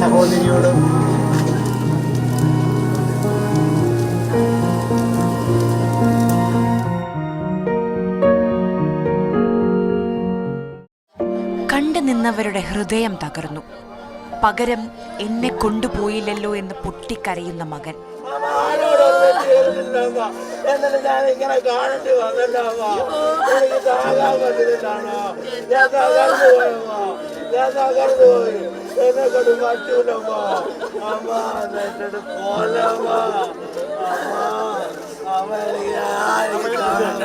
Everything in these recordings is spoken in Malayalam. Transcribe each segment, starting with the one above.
സഹോദരിയോട് കണ്ടു നിന്നവരുടെ ഹൃദയം തകർന്നു. പകരം എന്നെ കൊണ്ടുപോയില്ലല്ലോ എന്ന് പൊട്ടിക്കരയുന്ന മകൻ. ഞാനിങ്ങനെ കാണേണ്ടി വന്നല്ലോ. എനിക്ക് താങ്ങാൻ പറ്റുന്നില്ലാണോ? ഞാൻ തകർന്നു പോയമ്മ, ഞാൻ തകർന്നു പോയി. എന്നെ കൊണ്ട് പറ്റൂലമ്മ. അമ്മ എന്നിട്ട് പോലമ്മ. അമ്മ എനിക്ക് കാണണ്ട.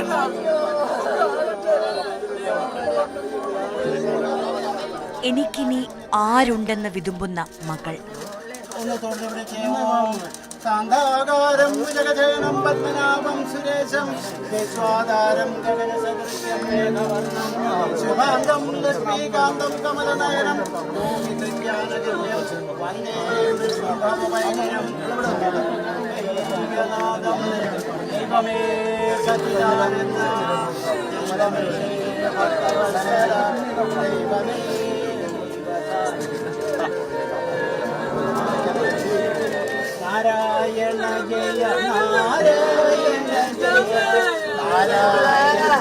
എനിക്കിനി ആരുണ്ടെന്ന് വിതുമ്പുന്ന മകൾ. സാന്താകാരം ജഗജയനം പത്മനാഭം സുരേശം വിശ്വാധാരം ഗഗനസദൃശ്യം മേഘവർണം ശിവാംഗം ലക്ഷ്മീകാന്തം കമലനയനം ഭൂമിതജ്ഞാനജന്യം വന്ദേ വിശ്വഭവഭയങ്കരം ദൈവമേ സച്ചിദാനന്ദ ദൈവമേ നാരായണ ജയ നാരായണ ജയ നാരായണ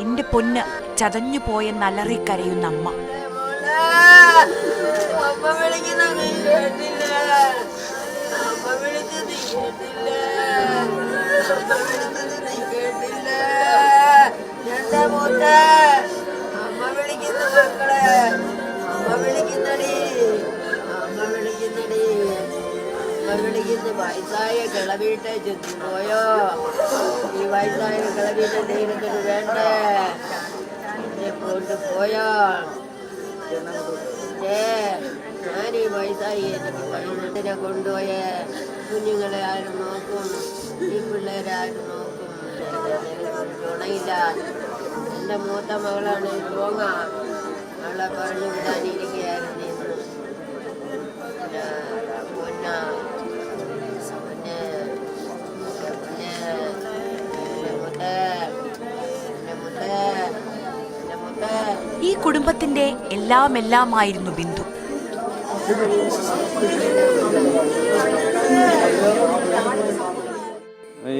എന്റെ പൊന്ന് ചതഞ്ഞു പോയെന്ന് അലറിക്കരയുന്ന അമ്മ. വയസ്സായ കിളവീട്ടെ ചെന്നുപോയോ? ഈ വയസ്സായ കിളവീട്ടെ ദൈവത്തിന് വേണ്ടേ? എന്നെ കൊണ്ടുപോയോ? ഞാൻ ഈ വയസ്സായി എനിക്ക് വൈകുന്നതിനെ കൊണ്ടുപോയേ. കുഞ്ഞുങ്ങളെ ആരും നോക്കും? ഈ പിള്ളേരെ ആരും നോക്കും? തുണയില്ല. എൻ്റെ മൂത്ത മകളാണ് ലോങ്ങ. അവളെ പറഞ്ഞു വിടാനിരിക്കുകയായിരുന്നു. ഈ കുടുംബത്തിന്റെ എല്ലാമായിരുന്നു ബിന്ദു.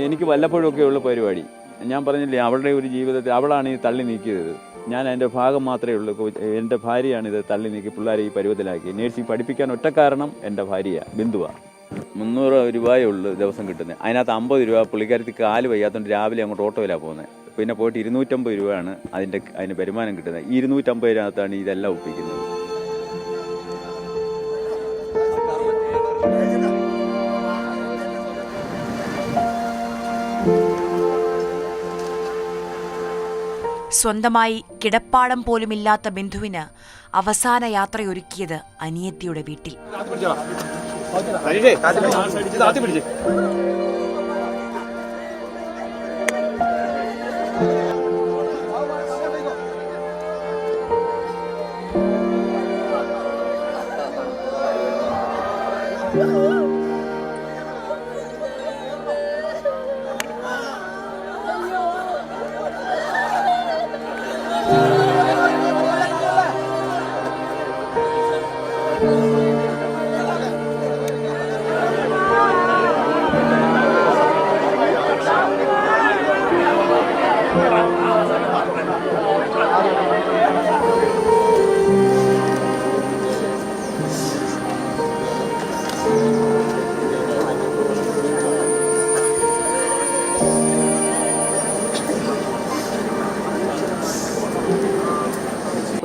എനിക്ക് വല്ലപ്പോഴൊക്കെ ഉള്ള പരിപാടി. ഞാൻ പറഞ്ഞില്ലേ, അവളുടെ ഒരു ജീവിതത്തിൽ അവളാണ് ഈ തള്ളി നീക്കിയത്. ഞാൻ എൻ്റെ ഭാഗം മാത്രമേ ഉള്ളൂ. എൻ്റെ ഭാര്യയാണിത് തള്ളി നീക്കി പിള്ളേരെ ഈ പരുവത്തിലാക്കി. നേഴ്സിംഗ് പഠിപ്പിക്കാൻ ഒറ്റ കാരണം എൻ്റെ ഭാര്യയാണ്, ബിന്ദുവാണ്. 300 രൂപയേ ഉള്ളൂ ദിവസം കിട്ടുന്നത്. അതിനകത്ത് 50 രൂപ പുള്ളിക്കാരത്തി കാല് വയ്യാത്തതുകൊണ്ട് രാവിലെ അങ്ങോട്ട് ഓട്ടോയിലാണ് പോകുന്നത്. പിന്നെ പോയിട്ട് 250 രൂപയാണ് അതിന് വരുമാനം കിട്ടുന്നത്. ഈ 250 രൂപത്താണ് ഇതെല്ലാം ഒപ്പിക്കുന്നത്. സ്വന്തമായി കിടപ്പാടം പോലുമില്ലാത്ത ബിന്ദുവിന് അവസാന യാത്രയൊരുക്കിയത് അനിയത്തിയുടെ വീട്ടിൽ.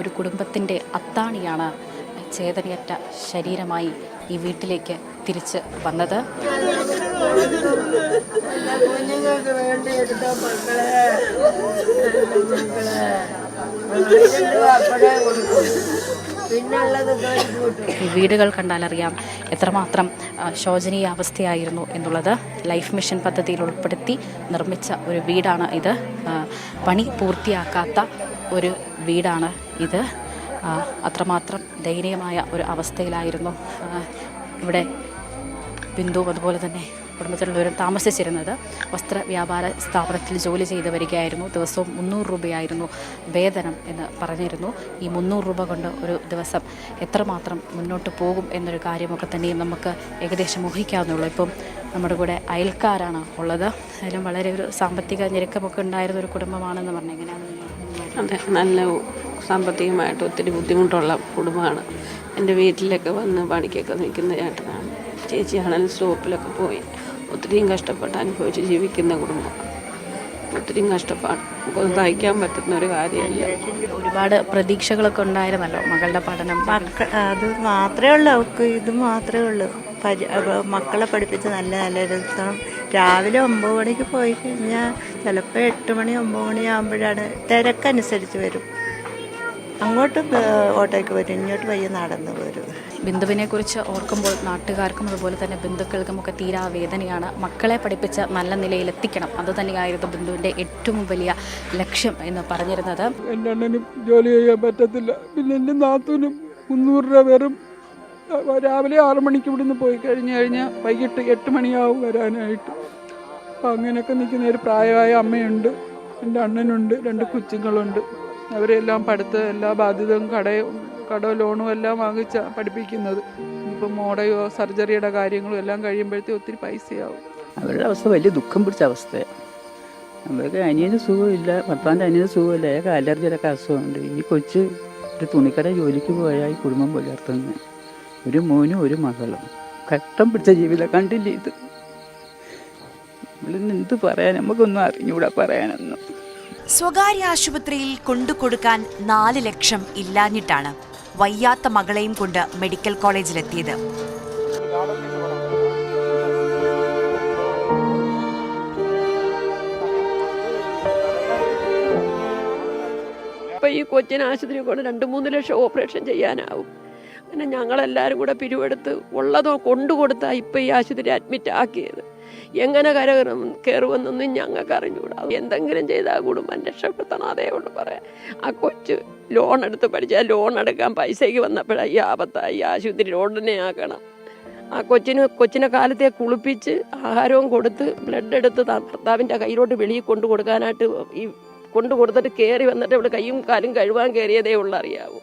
ഒരു കുടുംബത്തിൻ്റെ അത്താണിയാണ് ചേതനയറ്റ ശരീരമായി ഈ വീട്ടിലേക്ക് തിരിച്ച് വന്നത്. കുഞ്ഞുങ്ങൾക്ക് വേണ്ടി എടുത്ത മക്കളെ അപ്പോഴേ കൊടുക്കും, പിന്നുള്ളത് കൂട്ടും. ഈ വീടുകൾ കണ്ടാലറിയാം എത്രമാത്രം ശോചനീയ അവസ്ഥയായിരുന്നു എന്നുള്ളത്. ലൈഫ് മിഷൻ പദ്ധതിയിൽ ഉൾപ്പെടുത്തി നിർമ്മിച്ച ഒരു വീടാണ് ഇത്. പണി പൂർത്തിയാക്കാത്ത ഒരു വീടാണ് ഇത്. അത്രമാത്രം ദയനീയമായ ഒരു അവസ്ഥയിലായിരുന്നു ഇവിടെ ബിന്ദു അതുപോലെ തന്നെ കുടുംബത്തിലുള്ളവരും താമസിച്ചിരുന്നത്. വസ്ത്ര വ്യാപാര സ്ഥാപനത്തിൽ ജോലി ചെയ്ത് വരികയായിരുന്നു. ദിവസവും 300 രൂപയായിരുന്നു വേതനം എന്ന് പറഞ്ഞിരുന്നു. ഈ 300 രൂപ കൊണ്ട് ഒരു ദിവസം എത്രമാത്രം മുന്നോട്ട് പോകും എന്നൊരു കാര്യമൊക്കെ തന്നെയും നമുക്ക് ഏകദേശം ഊഹിക്കാവുന്നുള്ളൂ. ഇപ്പം നമ്മുടെ കൂടെ അയൽക്കാരാണ് ഉള്ളത്. അതിലും വളരെ ഒരു സാമ്പത്തിക ഞെരുക്കമൊക്കെ ഉണ്ടായിരുന്ന ഒരു കുടുംബമാണെന്ന് പറഞ്ഞു. എങ്ങനെയാണ്? അതെ, നല്ല സാമ്പത്തികമായിട്ട് ഒത്തിരി ബുദ്ധിമുട്ടുള്ള കുടുംബമാണ്. എൻ്റെ വീട്ടിലൊക്കെ വന്ന് പണിക്കൊക്കെ നിൽക്കുന്ന ചേട്ടനാണ്. ചേച്ചിയാണെങ്കിലും സ്റ്റോപ്പിലൊക്കെ പോയി ഒത്തിരിയും കഷ്ടപ്പെട്ട് അനുഭവിച്ച് ജീവിക്കുന്ന കുടുംബം. ഒത്തിരിയും കഷ്ടപ്പാട് നമുക്കൊന്നും സഹിക്കാൻ പറ്റുന്ന ഒരു കാര്യമല്ല. ഒരുപാട് പ്രതീക്ഷകളൊക്കെ ഉണ്ടായിരുന്നല്ലോ മകളുടെ പഠനം. അത് മാത്രമേ ഉള്ളൂ, അവൾക്ക് ഇത് മാത്രമേ ഉള്ളൂ. മക്കളെ പഠിപ്പിച്ച് നല്ല നിലനിർത്തണം. രാവിലെ 9 മണിക്ക് പോയി കഴിഞ്ഞാൽ ചിലപ്പോൾ 8 മണി 9 മണി ആകുമ്പോഴാണ് തിരക്കനുസരിച്ച് വരും. അങ്ങോട്ട് ഓട്ടോയ്ക്ക് വരും, ഇങ്ങോട്ട് വയ്യ നടന്ന് വരും. ബിന്ദുവിനെ കുറിച്ച് ഓർക്കുമ്പോൾ നാട്ടുകാർക്കും അതുപോലെ തന്നെ ബന്ധുക്കൾക്കും ഒക്കെ തീരാ വേദനയാണ്. മക്കളെ പഠിപ്പിച്ച് നല്ല നിലയിലെത്തിക്കണം, അത് തന്നെയായിരുന്നു ബിന്ദുവിൻ്റെ ഏറ്റവും വലിയ ലക്ഷ്യം എന്ന് പറഞ്ഞിരുന്നത്. എൻ്റെ അണ്ണനും ജോലി ചെയ്യാൻ പറ്റത്തില്ല. പിന്നെ എൻ്റെ നാത്തൂനും 300 രൂപ വെറും രാവിലെ 6 മണിക്ക് ഇവിടുന്ന് പോയി കഴിഞ്ഞാൽ വൈകിട്ട് 8 മണിയാവും വരാനായിട്ട്. അപ്പം അങ്ങനെയൊക്കെ നിൽക്കുന്ന ഒരു പ്രായമായ അമ്മയുണ്ട്, എൻ്റെ അണ്ണനുണ്ട്, 2 കൊച്ചുങ്ങളുണ്ട്. അവരെല്ലാം പഠിത്തം എല്ലാ ബാധ്യതയും കടോ ലോണും എല്ലാം വാങ്ങിച്ച പഠിപ്പിക്കുന്നത്. ഇപ്പം മോഡയോ സർജറിയുടെ കാര്യങ്ങളും എല്ലാം കഴിയുമ്പോഴത്തേക്കും ഒത്തിരി പൈസയാവും. അവരുടെ അവസ്ഥ വലിയ ദുഃഖം പിടിച്ച അവസ്ഥയാണ്. അവർക്ക് അനിയന് സുഖമില്ല, ഭർത്താവിൻ്റെ അനിയന് സുഖമില്ല, അയാൾക്ക് അലർജിയുടെയൊക്കെ അസുഖമുണ്ട്. ഈ കൊച്ച് ഒരു തുണിക്കട ജോലിക്ക് പോയാൽ ഈ കുടുംബം പുലർത്തുന്നത്. ഒരു മോനും ഒരു മകളും കഷ്ടം പിടിച്ച ജീവിതം കണ്ടില്ലേ ഇത്. നമ്മളിന്ന് എന്ത് പറയാൻ, നമുക്കൊന്നും അറിഞ്ഞൂടാ പറയാനൊന്നും. സ്വകാര്യ ആശുപത്രിയിൽ കൊണ്ടുകൊടുക്കാൻ 4 ലക്ഷം ഇല്ലാഞ്ഞിട്ടാണ് വയ്യാത്ത മകളെയും കൊണ്ട് മെഡിക്കൽ കോളേജിലെത്തിയത്. ഇപ്പം ഈ കൊച്ചിന് ആശുപത്രി കൊണ്ട് 2-3 ലക്ഷം ഓപ്പറേഷൻ ചെയ്യാനാവും. അങ്ങനെ ഞങ്ങളെല്ലാവരും കൂടെ പിരിവെടുത്ത് ഉള്ളതോ കൊണ്ടുകൊടുത്താൽ ഇപ്പം ഈ ആശുപത്രി അഡ്മിറ്റ് ആക്കിയത്. എങ്ങനെ കയറുമെന്നൊന്നും ഞങ്ങൾക്ക് അറിഞ്ഞുകൂടാ. എന്തെങ്കിലും ചെയ്താൽ കുടുംബം രക്ഷപ്പെടുത്തണം, അതേ ഉള്ളൂ പറയാം. ആ കൊച്ച് ലോൺ എടുത്ത് പഠിച്ചാൽ ലോൺ എടുക്കാൻ പൈസയ്ക്ക് വന്നപ്പോഴാണ് ഈ ആപത്തായി. ആശുപത്രി ലോണിനെ ആക്കണം. ആ കൊച്ചിനെ കാലത്തെ കുളിപ്പിച്ച് ആഹാരവും കൊടുത്ത് ബ്ലഡ് എടുത്ത് ഭർത്താവിൻ്റെ കയ്യിലോട്ട് വെളിയിൽ കൊണ്ടു കൊടുക്കാനായിട്ട് ഈ കൊണ്ടു കൊടുത്തിട്ട് കയറി വന്നിട്ട് ഇവിടെ കൈയും കാലും കഴുകാൻ കയറിയതേ ഉള്ളൂ അറിയാവൂ.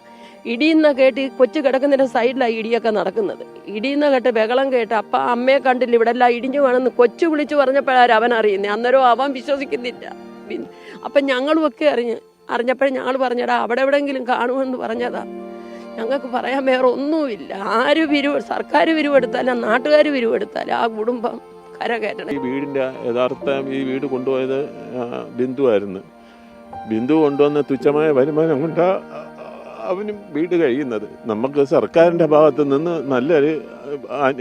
ഇടിയുന്ന കേട്ട് കൊച്ചു കിടക്കുന്നതിൻ്റെ സൈഡിലാണ് ഇടിയൊക്കെ നടക്കുന്നത്. ഇടിയുന്ന കേട്ട് ബഹളം കേട്ട് അപ്പം അമ്മയെ കണ്ടില്ല, ഇവിടെ എല്ലാം ഇടിഞ്ഞു വേണമെന്ന് കൊച്ചു വിളിച്ചു പറഞ്ഞപ്പോഴാണ് അവൻ അറിയുന്നത്. അന്നേരം അവൻ വിശ്വസിക്കുന്നില്ല. അപ്പം ഞങ്ങളും ഒക്കെ അറിഞ്ഞപ്പോഴേ ഞങ്ങൾ പറഞ്ഞടാ അവിടെ എവിടെയെങ്കിലും കാണുമെന്ന് പറഞ്ഞതാ. ഞങ്ങൾക്ക് പറയാൻ വേറെ ഒന്നുമില്ല. സർക്കാർ പിരിവെടുത്താലും നാട്ടുകാർ പിരിവെടുത്താലും ആ കുടുംബം കരകയറ്റണം. ഈ വീടിൻ്റെ യഥാർത്ഥം ഈ വീട് കൊണ്ടുപോയത് ബിന്ദു ആയിരുന്നു. ബിന്ദു കൊണ്ടുവന്ന തുച്ഛമായ വരുമാനം കൊണ്ട് അവനും വീട് കഴിയുന്നത്. നമുക്ക് സർക്കാരിൻ്റെ ഭാഗത്ത് നിന്ന് നല്ലൊരു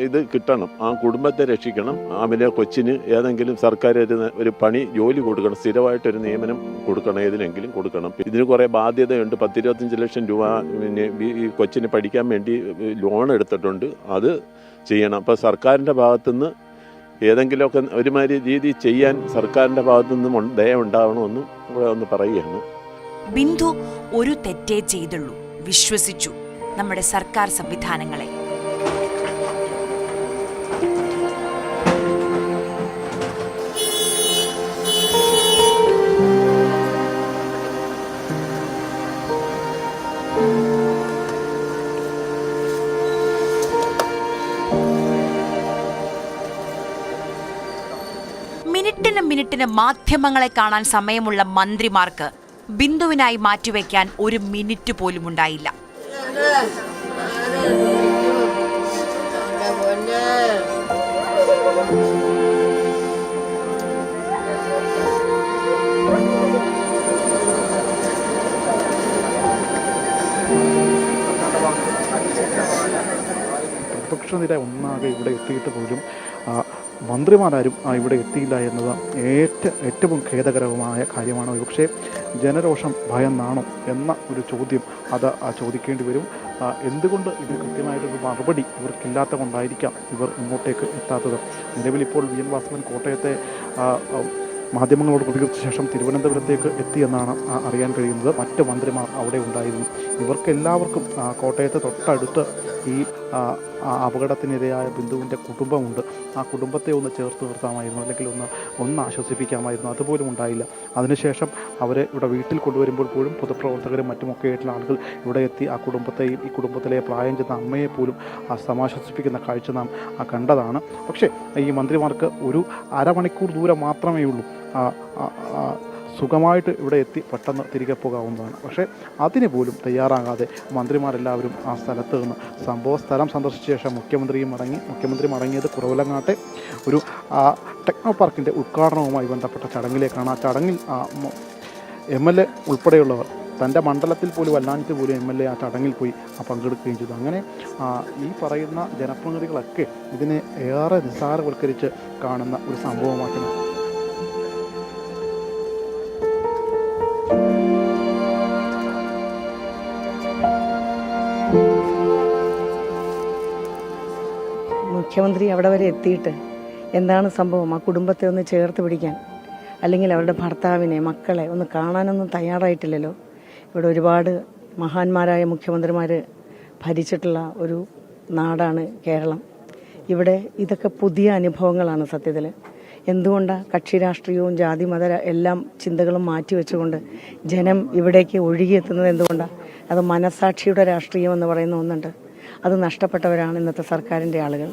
ഇത് കിട്ടണം, ആ കുടുംബത്തെ രക്ഷിക്കണം. അവൻ്റെ കൊച്ചിന് ഏതെങ്കിലും സർക്കാർ ഒരു പണി ജോലി കൊടുക്കണം, സ്ഥിരമായിട്ടൊരു നിയമനം കൊടുക്കണം, ഏതിനെങ്കിലും കൊടുക്കണം. ഇതിന് കുറേ ബാധ്യതയുണ്ട്. 10-25 ലക്ഷം രൂപ പിന്നെ ഈ കൊച്ചിന് പഠിക്കാൻ വേണ്ടി ലോൺ എടുത്തിട്ടുണ്ട്, അത് ചെയ്യണം. അപ്പോൾ സർക്കാരിൻ്റെ ഭാഗത്തുനിന്ന് ഏതെങ്കിലുമൊക്കെ ഒരുമാതിരി രീതി ചെയ്യാൻ സർക്കാരിൻ്റെ ഭാഗത്തുനിന്നും ദയ ഉണ്ടാവണമെന്നും ഇവിടെ ഒന്ന് പറയുകയാണ്. ബിന്ദു ഒരു തെറ്റേ ചെയ്തുള്ളൂ, വിശ്വസിച്ചു നമ്മുടെ സർക്കാർ സംവിധാനങ്ങളെ. മിനിറ്റിന് മാധ്യമങ്ങളെ കാണാൻ സമയമുള്ള മന്ത്രിമാർക്ക് ബിന്ദുവിനായി മാറ്റിവെക്കാൻ 1 മിനിറ്റ് പോലും ഉണ്ടായില്ല. പ്രതിപക്ഷ പ്രതിപക്ഷ നിര ഒന്നാകെ ഇവിടെ എത്തിയിട്ട് പോലും മന്ത്രിമാരാരും ഇവിടെ എത്തിയില്ല എന്നത് ഏറ്റവും ഖേദകരമായ കാര്യമാണ്. പക്ഷേ ജനരോഷം ഭയന്നാണോ എന്ന ഒരു ചോദ്യം അത് ചോദിക്കേണ്ടി വരും. എന്തുകൊണ്ട് ഇതിന് കൃത്യമായിട്ടൊരു മറുപടി ഇവർക്കില്ലാത്ത കൊണ്ടായിരിക്കാം ഇവർ ഇങ്ങോട്ടേക്ക് എത്താത്തത്. നിലവിലിപ്പോൾ വി എൻ വാസവൻ കോട്ടയത്തെ മാധ്യമങ്ങളോട് പ്രതികരിച്ച ശേഷം തിരുവനന്തപുരത്തേക്ക് എത്തിയെന്നാണ് അറിയാൻ കഴിയുന്നത്. മറ്റ് മന്ത്രിമാർ അവിടെ ഉണ്ടായിരുന്നു. ഇവർക്കെല്ലാവർക്കും കോട്ടയത്ത് തൊട്ടടുത്ത് ഈ അപകടത്തിനിരയായ ബിന്ദുവിൻ്റെ കുടുംബമുണ്ട്. ആ കുടുംബത്തെ ഒന്ന് ചേർത്ത് നിർത്താമായിരുന്നു, അല്ലെങ്കിൽ ഒന്ന് ആശ്വസിപ്പിക്കാമായിരുന്നു. അതുപോലും ഉണ്ടായില്ല. അതിനുശേഷം അവരെ ഇവിടെ വീട്ടിൽ കൊണ്ടുവരുമ്പോൾ പോലും പൊതുപ്രവർത്തകരും മറ്റുമൊക്കെ ആയിട്ടുള്ള ആളുകൾ ഇവിടെ എത്തി ആ കുടുംബത്തെയും ഈ കുടുംബത്തിലെ പ്രായം ചെന്ന അമ്മയെ പോലും സമാശ്വസിപ്പിക്കുന്ന കാഴ്ച നാം കണ്ടതാണ്. പക്ഷേ ഈ മന്ത്രിമാർക്ക് ഒരു അരമണിക്കൂർ ദൂരം മാത്രമേ ഉള്ളൂ സുഖമായിട്ട് ഇവിടെ എത്തി പെട്ടെന്ന് തിരികെ പോകാവുന്നതാണ്. പക്ഷേ അതിന് പോലും തയ്യാറാകാതെ മന്ത്രിമാരെല്ലാവരും ആ സ്ഥലത്ത് നിന്ന് സംഭവ സ്ഥലം സന്ദർശിച്ച ശേഷം മുഖ്യമന്ത്രി മടങ്ങിയത് കുറവലങ്ങാട്ടെ ഒരു ടെക്നോ പാർക്കിൻ്റെ ഉദ്ഘാടനവുമായി ബന്ധപ്പെട്ട ചടങ്ങിലേക്കാണ്. ആ ചടങ്ങിൽ MLA ഉൾപ്പെടെയുള്ളവർ തൻ്റെ മണ്ഡലത്തിൽ പോലും അല്ലാഞ്ഞിട്ട് പോലും MLA ആ ചടങ്ങിൽ പോയി പങ്കെടുക്കുകയും ചെയ്തു. അങ്ങനെ ഈ പറയുന്ന ജനപ്രതിനിധികളൊക്കെ ഇതിനെ ഏറെ നിസ്സാരവൽക്കരിച്ച് കാണുന്ന ഒരു സംഭവമാക്കി. മുഖ്യമന്ത്രി അവിടെ വരെ എത്തിയിട്ട് എന്താണ് സംഭവം? ആ കുടുംബത്തെ ഒന്ന് ചേർത്ത് പിടിക്കാൻ, അല്ലെങ്കിൽ അവരുടെ ഭർത്താവിനെ, മക്കളെ ഒന്ന് കാണാനൊന്നും തയ്യാറായിട്ടില്ലല്ലോ. ഇവിടെ ഒരുപാട് മഹാന്മാരായ മുഖ്യമന്ത്രിമാർ ഭരിച്ചിട്ടുള്ള ഒരു നാടാണ് കേരളം. ഇവിടെ ഇതൊക്കെ പുതിയ അനുഭവങ്ങളാണ് സത്യത്തിൽ. എന്തുകൊണ്ടാണ് കക്ഷി രാഷ്ട്രീയവും ജാതി മത എല്ലാം ചിന്തകളും മാറ്റിവെച്ചുകൊണ്ട് ജനം ഇവിടേക്ക് ഒഴുകിയെത്തുന്നത്? എന്തുകൊണ്ടാണ്? അത് മനസാക്ഷിയുടെ രാഷ്ട്രീയം എന്ന് പറയുന്ന ഒന്നുണ്ട്. അത് നഷ്ടപ്പെട്ടവരാണ് ഇന്നത്തെ സർക്കാരിൻ്റെ ആളുകൾ.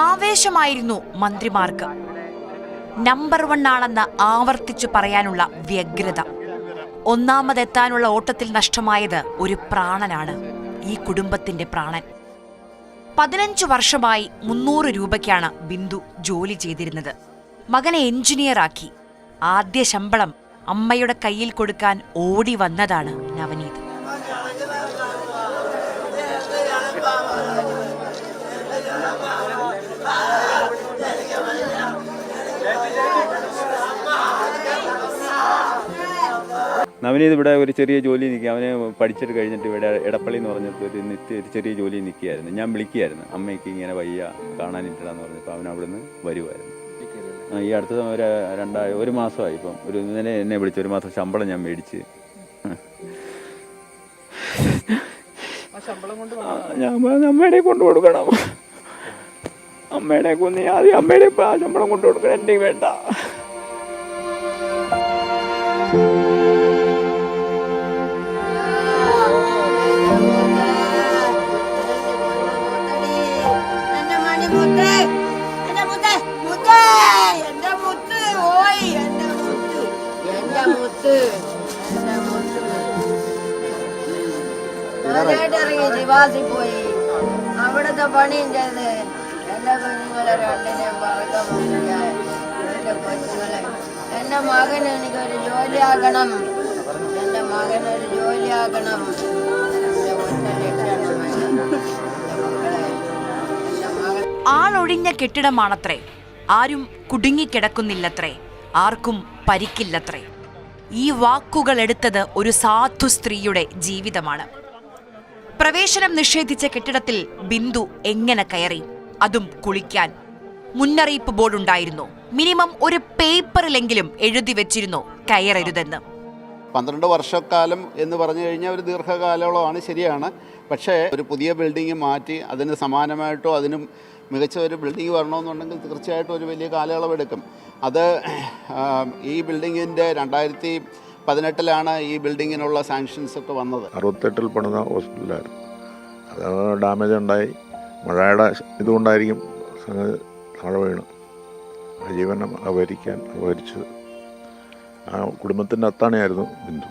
ആവേശമായിരുന്നു മന്ത്രിമാർക്ക്. നമ്പർ 1 ആണെന്ന് ആവർത്തിച്ചു പറയാനുള്ള വ്യഗ്രത. ഒന്നാമതെത്താനുള്ള ഓട്ടത്തിൽ നഷ്ടമായത് ഒരു പ്രാണനാണ്, ഈ കുടുംബത്തിന്റെ പ്രാണൻ. 15 വർഷമായി 300 രൂപയ്ക്കാണ് ബിന്ദു ജോലി ചെയ്തിരുന്നത്. മകനെ എഞ്ചിനീയറാക്കി. ആദ്യ ശമ്പളം അമ്മയുടെ കയ്യിൽ കൊടുക്കാൻ ഓടി വന്നതാണ് നവനീത്. നവനീത് ഇവിടെ ഒരു ചെറിയ ജോലി നിൽക്കുക. അവന് പഠിച്ചിട്ട് കഴിഞ്ഞിട്ട് ഇവിടെ എടപ്പള്ളി എന്ന് പറഞ്ഞിട്ട് ഒരു ചെറിയ ജോലി നിൽക്കുകയായിരുന്നു. ഞാൻ വിളിക്കുകയായിരുന്നു, അമ്മയ്ക്ക് ഇങ്ങനെ വയ്യ കാണാനിട്ടിടാന്ന് പറഞ്ഞപ്പോൾ അവൻ അവിടുന്ന് വരുമായിരുന്നു. ഈ അടുത്ത ഒരു മാസമായി. ഇപ്പം ഇന്നലെ എന്നെ വിളിച്ച് 1 മാസം ശമ്പളം ഞാൻ മേടിച്ച് ഞാൻ അമ്മയുടെ കൊണ്ടു കൊടുക്കണം. അമ്മയുടെ ആദ്യം അമ്മയുടെ ആ ശമ്പളം കൊണ്ടു കൊടുക്കണം, എൻ്റെ വേണ്ട. ശിവാസി പോയി അവിടുത്തെ പണിയും ചെയ്ത് എന്റെ കുഞ്ഞുങ്ങളെ രണ്ടിനെ എന്റെ കൊച്ചുങ്ങളെ, എന്റെ മകന് എനിക്കൊരു ജോലിയാക്കണം, എന്റെ മകനൊരു ജോലിയാക്കണം. ആളൊഴിഞ്ഞ കെട്ടിടമാണത്രേ. ആരും കുടുങ്ങിക്കിടക്കുന്നില്ലത്രേ, ആർക്കും പരിക്കില്ലത്രേ. ഈ വാക്കുകൾ എടുത്തത് ഒരു സാധു സ്ത്രീയുടെ ജീവിതമാണ്. പ്രവേശനം നിഷേധിച്ച കെട്ടിടത്തിൽ ബിന്ദു എങ്ങനെ കയറി? അതും കുളിക്കാൻ. മുന്നറിയിപ്പ് ബോർഡുണ്ടായിരുന്നു. മിനിമം ഒരു പേപ്പറിലെങ്കിലും എഴുതി വെച്ചിരുന്നു കയറരുതെന്ന്. 12 വർഷക്കാലം എന്ന് പറഞ്ഞു കഴിഞ്ഞാൽ ഒരു ദീർഘകാലമാണ്, ശരിയാണ്. പക്ഷേ ഒരു പുതിയ ബിൽഡിംഗ് മാറ്റി അതിന് സമാനമായിട്ടോ അതിനും മികച്ച ഒരു ബിൽഡിംഗ് വരണമെന്നുണ്ടെങ്കിൽ തീർച്ചയായിട്ടും ഒരു വലിയ കാലയളവെടുക്കും. അത് ഈ ബിൽഡിങ്ങിൻ്റെ 2018 ഈ ബിൽഡിങ്ങിനുള്ള സാങ്ഷൻസ് ഒക്കെ വന്നത്. 68 പണിത ഹോസ്പിറ്റലായിരുന്നു. അത് ഡാമേജ് ഉണ്ടായി, മഴയുടെ ഇതുകൊണ്ടായിരിക്കും താഴെ വീണ് ജീവനം അപഹരിച്ചത്. ആ കുടുംബത്തിൻ്റെ അത്താണിയായിരുന്നു ബിന്ദു.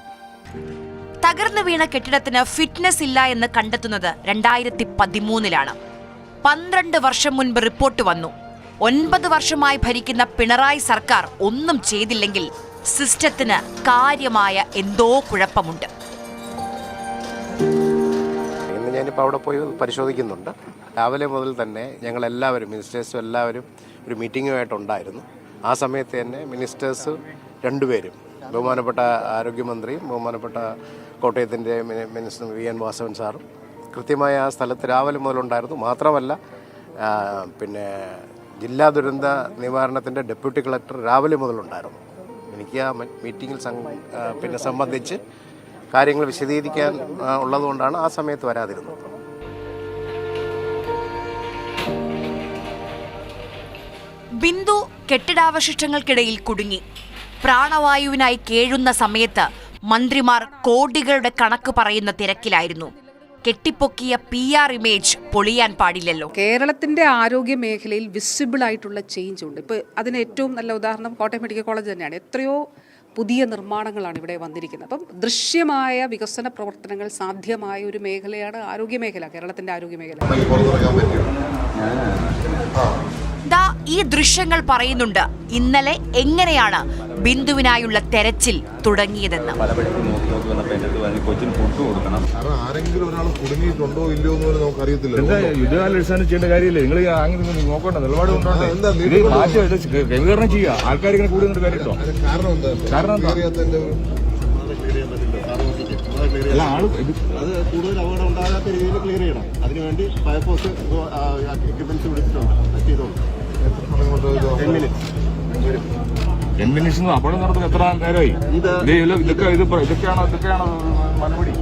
തകർന്നു വീണ കെട്ടിടത്തിന് ഫിറ്റ്നസ് ഇല്ല എന്ന് കണ്ടെത്തുന്നത് 2013 12 വർഷം മുൻപ് റിപ്പോർട്ട് വന്നു. 9 വർഷമായി ഭരിക്കുന്ന പിണറായി സർക്കാർ ഒന്നും ചെയ്തില്ലെങ്കിൽ സിസ്റ്റത്തിന് കാര്യമായ എന്തോ കുഴപ്പമുണ്ട്. ഇന്ന് ഞാനിപ്പോൾ അവിടെ പോയി പരിശോധിക്കുന്നുണ്ട്. രാവിലെ മുതൽ തന്നെ ഞങ്ങളെല്ലാവരും മിനിസ്റ്റേഴ്സും എല്ലാവരും ഒരു മീറ്റിങ്ങുമായിട്ടുണ്ടായിരുന്നു. ആ സമയത്ത് തന്നെ മിനിസ്റ്റേഴ്സ് രണ്ടുപേരും, ബഹുമാനപ്പെട്ട ആരോഗ്യമന്ത്രിയും ബഹുമാനപ്പെട്ട കോട്ടയത്തിൻ്റെ മിനിസ്റ്റർ VN വാസവൻ സാറും കൃത്യമായ ആ സ്ഥലത്ത് രാവിലെ മുതലുണ്ടായിരുന്നു. മാത്രമല്ല പിന്നെ ജില്ലാ ദുരന്ത നിവാരണത്തിൻ്റെ ഡെപ്യൂട്ടി കളക്ടർ രാവിലെ മുതലുണ്ടായിരുന്നു. എനിക്ക് ആ മീറ്റിങ്ങിൽ സംബന്ധിച്ച് കാര്യങ്ങൾ വിശദീകരിക്കാൻ ഉള്ളതുകൊണ്ടാണ് ആ സമയത്ത് വരാതിരുന്നത്. ബിന്ദു കെട്ടിടാവശിഷ്ടങ്ങൾക്കിടയിൽ കുടുങ്ങി. പ്രാണവായുവിനായി കേഴുന്ന സമയത്ത് മന്ത്രിമാർ കോടികളുടെ കണക്ക് പറയുന്ന തിരക്കിലായിരുന്നു. കെട്ടിപ്പൊക്കിയ PR ഇമേജ് പൊളിയാൻ പാടില്ലല്ലോ. കേരളത്തിന്റെ ആരോഗ്യ മേഖലയിൽ വിസിബിൾ ആയിട്ടുള്ള ചേഞ്ച് ഉണ്ട്. ഇപ്പോൾ അതിന് ഏറ്റവും നല്ല ഉദാഹരണം കോട്ടയം മെഡിക്കൽ കോളേജ് തന്നെയാണ്. എത്രയോ പുതിയ നിർമ്മാണങ്ങളാണ് ഇവിടെ വന്നിരിക്കുന്നത്. അപ്പം ദൃശ്യമായ വികസന പ്രവർത്തനങ്ങൾ സാധ്യമായ ഒരു മേഖലയാണ് ആരോഗ്യ മേഖല, കേരളത്തിന്റെ ആരോഗ്യ മേഖല. ദാ ഈ ദൃശ്യങ്ങൾ പറയുന്നുണ്ട് ഇന്നലെ എങ്ങനെയാണ് ബിന്ദുവിനായുള്ള തെരച്ചിൽ തുടങ്ങിയതെന്ന്. ആരെങ്കിലും ഒരാൾ കുടുങ്ങിയിട്ടുണ്ടോ ഇല്ലയോ എന്ന് പോലും നമുക്ക് അറിയത്തില്ല. യുദ്ധകാല ചെയ്യേണ്ട കാര്യമില്ല. നിങ്ങൾ അങ്ങനെ നോക്കണ്ട, നിലപാട് ക്രമീകരണം ചെയ്യുക. ആൾക്കാർ ഇങ്ങനെ കൂടി നിന്നിട്ട് കാര്യമുണ്ടോ? കാരണം അത് കൂടുതൽ അപകടം ഉണ്ടാകാത്ത രീതിയിൽ ക്ലിയർ ചെയ്യണം. അതിനുവേണ്ടി ഫയർഫോഴ്സ് എക്യുപ്മെന്റ്സ് വിളിച്ചിട്ടുണ്ട്, ചെയ്തോളൂ. 10 മിനിറ്റ്സ് അപകടം നടത്തുന്നത് എത്ര നേരമായി? ഇതൊക്കെയാണ് മറുപടി.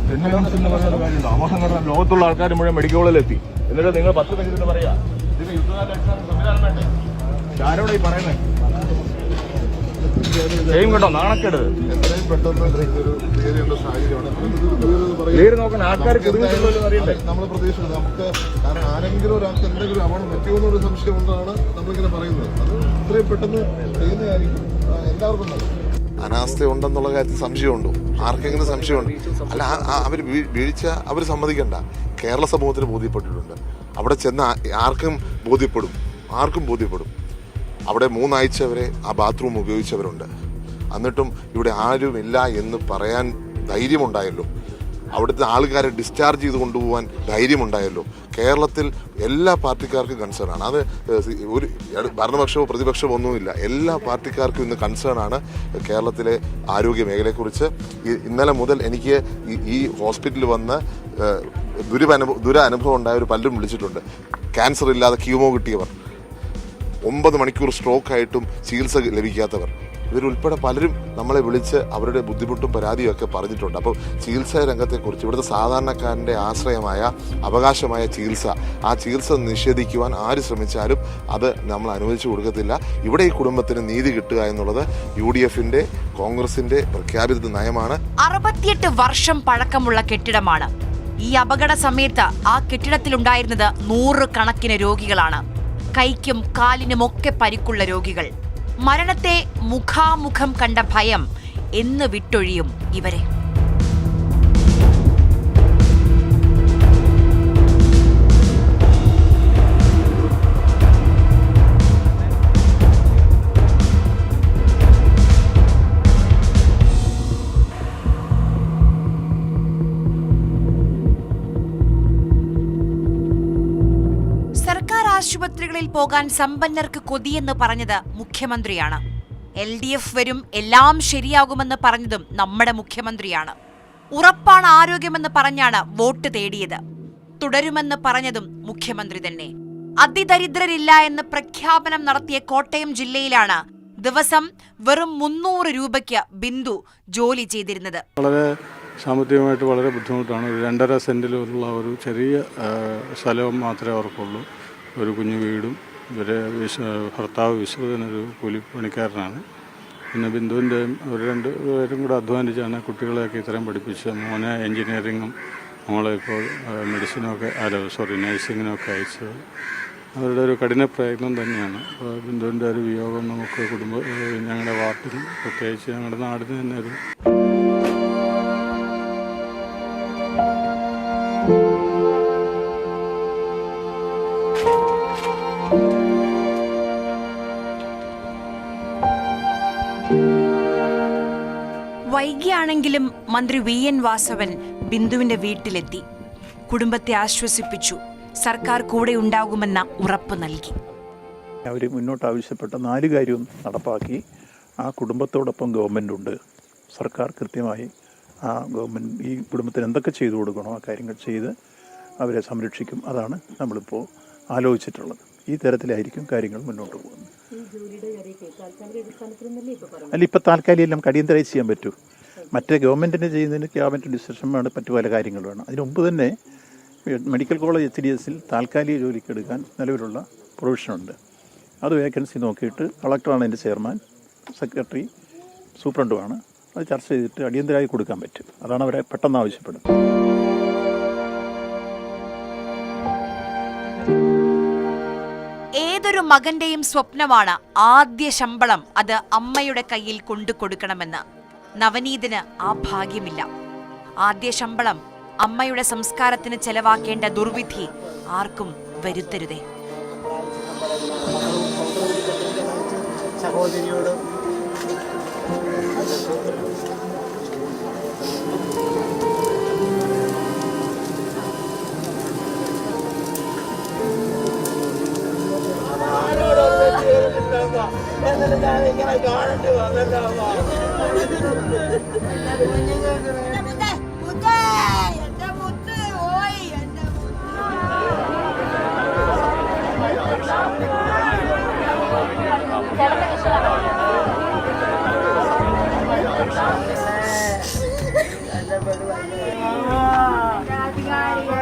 10 മിനിറ്റ്സ് എന്ന് പറയുന്ന കാര്യമുണ്ടോ? അപകടം നടന്ന ലോകത്തുള്ള ആൾക്കാർ മുഴുവൻ മെഡിക്കൽ കോളേജിലെത്തി. എന്നിട്ട് നിങ്ങൾ 10 മിനിറ്റ് എന്ന് പറയാ. ഇതിന് യുദ്ധകാല സംവിധാനം വേണ്ടേ? ആരോടെ ഈ പറയുന്നത്? ചെയ്യും കേട്ടോ, നാണക്കേട്. എത്രയും പെട്ടെന്ന് ക്ലിയർ നോക്കാൻ ആൾക്കാർ അറിയണ്ടേ? നമ്മൾ പ്രതീക്ഷിക്കുന്നത് നമുക്ക്, കാരണം ആരെങ്കിലും ഒരാൾക്ക് എന്തെങ്കിലും അപകടം പറ്റുമെന്നൊരു സംശയം കൊണ്ടാണ് നമ്മളിങ്ങനെ പറയുന്നത്. അത് എത്രയും പെട്ടെന്ന് ചെയ്യുന്നതായിരിക്കും എല്ലാവർക്കും നല്ലത്. അനാസ്ഥ ഉണ്ടെന്നുള്ള കാര്യത്തിൽ സംശയമുണ്ടോ? ആർക്കെങ്കിലും സംശയമുണ്ട്? അല്ല, അവർ വീഴ്ച അവർ സമ്മതിക്കണ്ട. കേരള സമൂഹത്തിന് ബോധ്യപ്പെട്ടിട്ടുണ്ട്. അവിടെ ചെന്ന ആർക്കും ബോധ്യപ്പെടും. അവിടെ 3 ആഴ്ച വരെ ആ ബാത്റൂം ഉപയോഗിച്ചവരുണ്ട്. എന്നിട്ടും ഇവിടെ ആരുമില്ല എന്ന് പറയാൻ ധൈര്യമുണ്ടായല്ലോ. അവിടുത്തെ ആൾക്കാരെ ഡിസ്ചാർജ് ചെയ്ത് കൊണ്ടുപോകാൻ ധൈര്യമുണ്ടായല്ലോ. കേരളത്തിൽ എല്ലാ പാർട്ടിക്കാർക്കും കൺസേൺ ആണ്. അത് ഒരു ഭരണപക്ഷമോ പ്രതിപക്ഷമോ ഒന്നുമില്ല. എല്ലാ പാർട്ടിക്കാർക്കും ഇന്ന് കൺസേൺ ആണ് കേരളത്തിലെ ആരോഗ്യ മേഖലയെക്കുറിച്ച്. ഇന്നലെ മുതൽ എനിക്ക് ഈ ഹോസ്പിറ്റലിൽ വന്ന് ദുരനുഭവം ഉണ്ടായവർ പലരും വിളിച്ചിട്ടുണ്ട്. ക്യാൻസർ ഇല്ലാതെ കീമോ കിട്ടിയവർ, 9 മണിക്കൂർ സ്ട്രോക്കായിട്ടും ചികിത്സ ലഭിക്കാത്തവർ, ഇവരുൾപ്പെടെ പലരും നമ്മളെ വിളിച്ച് അവരുടെ ബുദ്ധിമുട്ടും പരാതിയും ഒക്കെ പറഞ്ഞിട്ടുണ്ട്. അപ്പോൾ ചികിത്സാ രംഗത്തെക്കുറിച്ച് ഇവിടുത്തെ സാധാരണക്കാരൻ്റെ ആശ്രയമായ അവകാശമായ ചികിത്സ, ആ ചികിത്സ നിഷേധിക്കുവാൻ ആര് ശ്രമിച്ചാലും അത് നമ്മൾ അനുവദിച്ചു കൊടുക്കത്തില്ല. ഇവിടെ ഈ കുടുംബത്തിന് നീതി കിട്ടുക എന്നുള്ളത് UDFന്റെ കോൺഗ്രസിന്റെ പ്രഖ്യാപിത നയമാണ്. 68 വർഷം പഴക്കമുള്ള കെട്ടിടമാണ്. ഈ അപകട സമയത്ത് ആ കെട്ടിടത്തിലുണ്ടായിരുന്നത് 100 കണക്കിന് രോഗികളാണ്. കൈക്കും കാലിനുമൊക്കെ പരിക്കുള്ള രോഗികൾ. മരണത്തെ മുഖാമുഖം കണ്ട ഭയം എന്ന് വിട്ടൊഴിയും ഇവരെ? ആശുപത്രികളിൽ പോകാൻ സമ്പന്നർക്ക് കൊതിയെന്ന് പറഞ്ഞത് മുഖ്യമന്ത്രിയാണ്. LDF വരും, എല്ലാം ശരിയാകുമെന്ന് പറഞ്ഞതും നമ്മുടെ മുഖ്യമന്ത്രിയാണ്. ഉറപ്പാണ് ആരോഗ്യമെന്ന് പറഞ്ഞാണ് വോട്ട് തേടിയത്. തുടരുമെന്ന് പറഞ്ഞതും മുഖ്യമന്ത്രി തന്നെ. അതിദരിദ്രരില്ല എന്ന് പ്രഖ്യാപനം നടത്തിയ കോട്ടയം ജില്ലയിലാണ് ദിവസം വെറും 300 രൂപയ്ക്ക് ബിന്ദു ജോലി ചെയ്തിരുന്നത്. വളരെ സാമ്പത്തികമായിട്ട് വളരെ ബുദ്ധിമുട്ടാണ്. ഒരു 2.5 സെന്റിലുള്ള ഒരു ചെറിയ സ്ഥലവും മാത്രമേ അവർക്കുള്ളൂ. ഒരു കുഞ്ഞു വീടും. ഇവരെ ഭർത്താവ് വിശ്വതനൊരു കൂലിപ്പണിക്കാരനാണ്. പിന്നെ ബിന്ദുവിൻ്റെ ഒരു 2 പേരും കൂടെ അധ്വാനിച്ചാണ് കുട്ടികളെയൊക്കെ ഇത്രയും പഠിപ്പിച്ച്. മോനെ എൻജിനീയറിങ്ങും മോളെ ഇപ്പോൾ നഴ്സിങ്ങിനൊക്കെ അയച്ചത്. അവരുടെ ഒരു കഠിന പ്രയത്നം തന്നെയാണ്. ബിന്ദുവിൻ്റെ ഒരു വിയോഗം നമുക്ക് ഞങ്ങളുടെ വാർഡിൽ, പ്രത്യേകിച്ച് ഞങ്ങളുടെ നാടിന് തന്നെ ഒരു വൈകിയാണെങ്കിലും മന്ത്രി VN വാസവൻ ബിന്ദുവിന്റെ വീട്ടിലെത്തി. കുടുംബത്തെ ആശ്വസിപ്പിച്ചു. സർക്കാർ കൂടെ ഉണ്ടാകുമെന്ന ഉറപ്പ് നൽകി. അവർ മുന്നോട്ട് ആവശ്യപ്പെട്ട 4 കാര്യവും നടപ്പാക്കി. ആ കുടുംബത്തോടൊപ്പം ഗവൺമെൻറ്റുണ്ട്. സർക്കാർ കൃത്യമായി ആ ഗവൺമെൻറ് ഈ കുടുംബത്തിന് എന്തൊക്കെ ചെയ്തു കൊടുക്കണോ ആ കാര്യങ്ങൾ ചെയ്ത് അവരെ സംരക്ഷിക്കും. അതാണ് നമ്മളിപ്പോൾ ആലോചിച്ചിട്ടുള്ളത്. ഈ തരത്തിലായിരിക്കും കാര്യങ്ങൾ മുന്നോട്ട് പോകുന്നത്. അല്ല, ഇപ്പം താൽക്കാലികം എല്ലാം അടിയന്തരമായി ചെയ്യാൻ പറ്റൂ. മറ്റേ ഗവൺമെൻറ്റിന് ചെയ്യുന്നതിന് ക്യാബിനറ്റ് ഡിസിഷൻ വേണം, മറ്റു പല കാര്യങ്ങൾ വേണം. അതിന് മുമ്പ് തന്നെ മെഡിക്കൽ കോളേജ് HDSൽ താൽക്കാലിക ജോലിക്ക് എടുക്കാൻ നിലവിലുള്ള പ്രൊവിഷനുണ്ട്. അത് വേക്കൻസി നോക്കിയിട്ട് കളക്ടറാണ് അതിൻ്റെ ചെയർമാൻ, സെക്രട്ടറി, സൂപ്രണ്ടുമാണ്. അത് ചർച്ച ചെയ്തിട്ട് അടിയന്തരമായി കൊടുക്കാൻ പറ്റും. അതാണ് അവരെ പെട്ടെന്ന് ആവശ്യപ്പെടുന്നത്. ഏതൊരു മകന്റെയും സ്വപ്നമാണ് ആദ്യ ശമ്പളം അത് അമ്മയുടെ കയ്യിൽ കൊണ്ടു കൊടുക്കണമെന്ന്. നവനീതിന് ആ ഭാഗ്യമില്ല. ആദ്യ ശമ്പളം അമ്മയുടെ സംസ്കാരത്തിന് ചെലവാക്കേണ്ട ദുർവിധി ആർക്കും വരുത്തരുതേ. സഹോദരിയോട് ഇങ്ങനെ കാണേണ്ടി വന്നല്ലോ. അധികാരികൾ